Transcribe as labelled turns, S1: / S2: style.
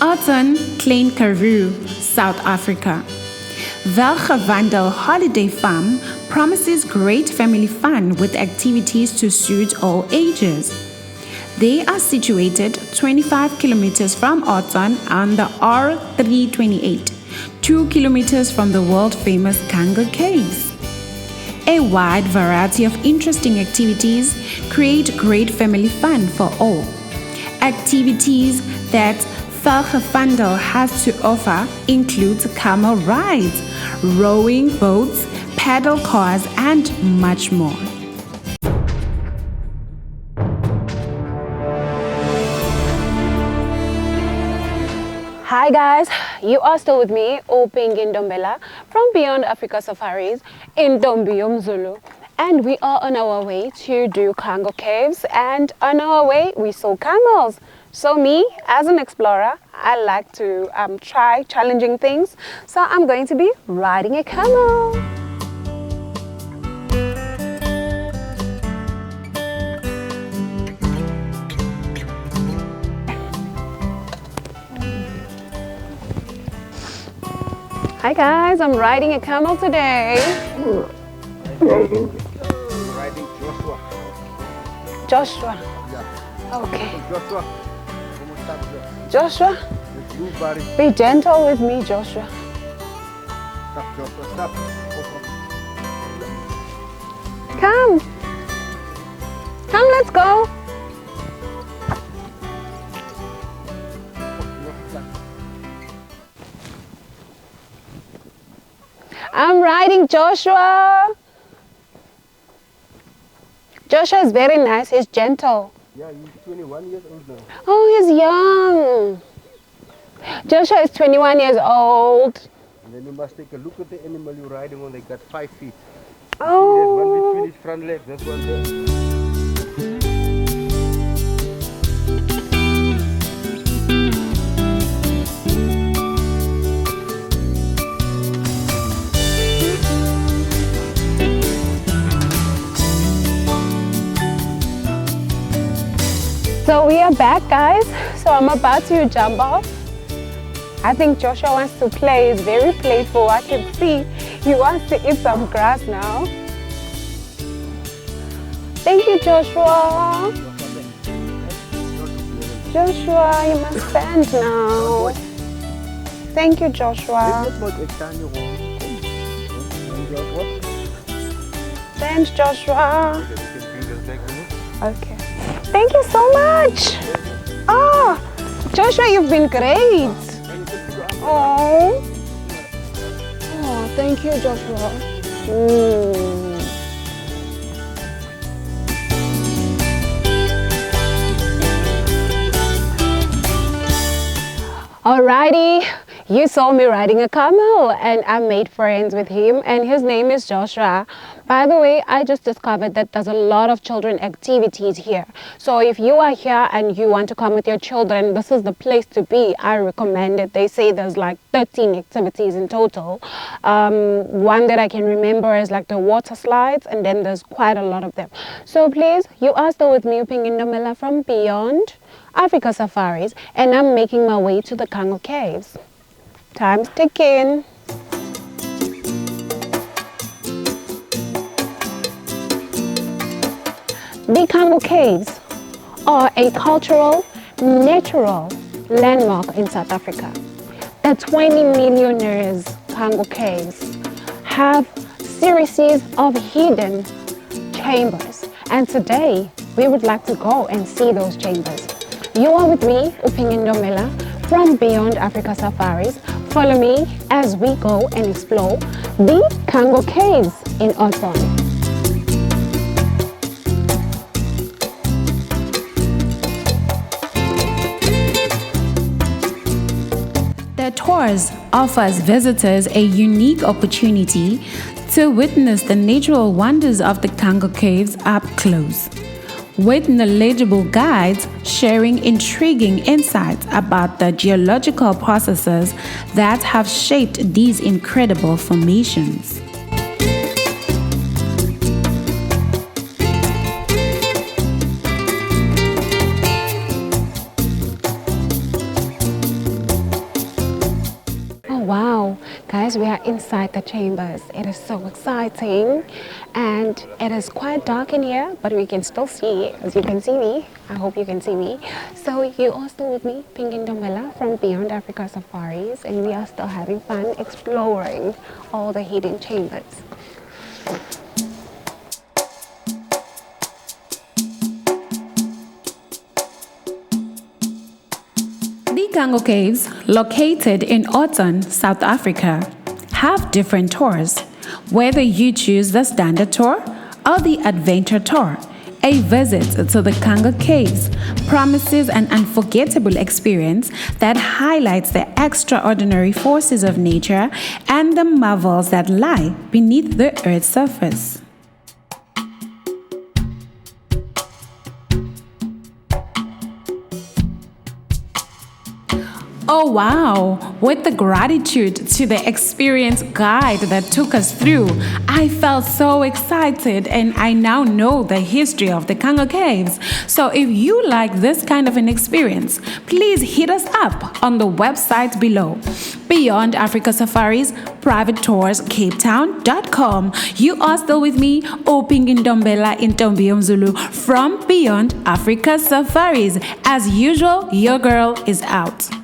S1: Alton, Klein Karoo, South Africa. Wilgewandel Holiday Farm promises great family fun with activities to suit all ages. They are situated 25 kilometers from Alton on the R328, 2 kilometers from the world-famous Cango caves. A wide variety of interesting activities create great family fun for all. Activities that Wilgewandel has to offer include camel rides, rowing boats, paddle cars, and much more.
S2: Hi guys, you are still with me, Oping Ndombela from Beyond Africa Safaris in Dombium Zulu. And we are on our way to do Cango Caves, and on our way we saw camels. So me, as an explorer, I like to try challenging things. So I'm going to be riding a camel. Hi guys, I'm riding a camel today.
S3: Riding Joshua.
S2: Joshua.
S3: Yeah.
S2: Okay.
S3: Joshua.
S2: Joshua,
S3: Let's move, buddy.
S2: be gentle with me, Joshua.
S3: Stop, Joshua. Stop.
S2: Come. Come, let's go. I'm riding Joshua. Joshua is very nice. He's gentle.
S3: Yeah, he's 21 years old now.
S2: Oh, he's young. Joshua is 21 years old.
S3: And then you must take a look at the animal you're riding on. They got 5 feet.
S2: Oh.
S3: There's one between his front legs. That's one there.
S2: So we are back, guys. So I'm about to jump off. I think Joshua wants to play. He's very playful. I can see he wants to eat some grass now. Thank you, Joshua. Joshua, you must stand now. Thank you, Joshua. Stand, Joshua. Okay. Thank you so much. Oh, Joshua, you've been great. Oh, thank you, Joshua. Alrighty, you saw me riding a camel and I made friends with him, and his name is Joshua. By the way, I just discovered that there's a lot of children activities here. So if you are here and you want to come with your children, this is the place to be. I recommend it. They say there's like 13 activities in total. One that I can remember is like the water slides, and then there's quite a lot of them. So please, you are still with me, Uping Ndombela from Beyond Africa Safaris, and I'm making my way to the Cango Caves. Time's ticking. The Cango Caves are a cultural, natural landmark in South Africa. The 20 million years Cango Caves have series of hidden chambers, and today we would like to go and see those chambers. You are with me, Uping Ndombela, from Beyond Africa Safaris. Follow me as we go and explore the Cango Caves in Alton.
S1: The tours offers visitors a unique opportunity to witness the natural wonders of the Cango Caves up close, with knowledgeable guides sharing intriguing insights about the geological processes that have shaped these incredible formations.
S2: Wow, guys, we are inside the chambers. It is so exciting and it is quite dark in here, but we can still see, as you can see me. I hope you can see me. So you are still with me, Pink and Domela from Beyond Africa Safaris, and we are still having fun exploring all the hidden chambers.
S1: The Cango Caves, located in Oton, South Africa, have different tours. Whether you choose the standard tour or the adventure tour, a visit to the Cango Caves promises an unforgettable experience that highlights the extraordinary forces of nature and the marvels that lie beneath the Earth's surface. Oh wow! With the gratitude to the experienced guide that took us through, I felt so excited and I now know the history of the Cango Caves. So if you like this kind of an experience, please hit us up on the website below. Beyond Africa Safaris, private tours, capetown.com. You are still with me, Oping Ndombela in Zulu from Beyond Africa Safaris. As usual, your girl is out.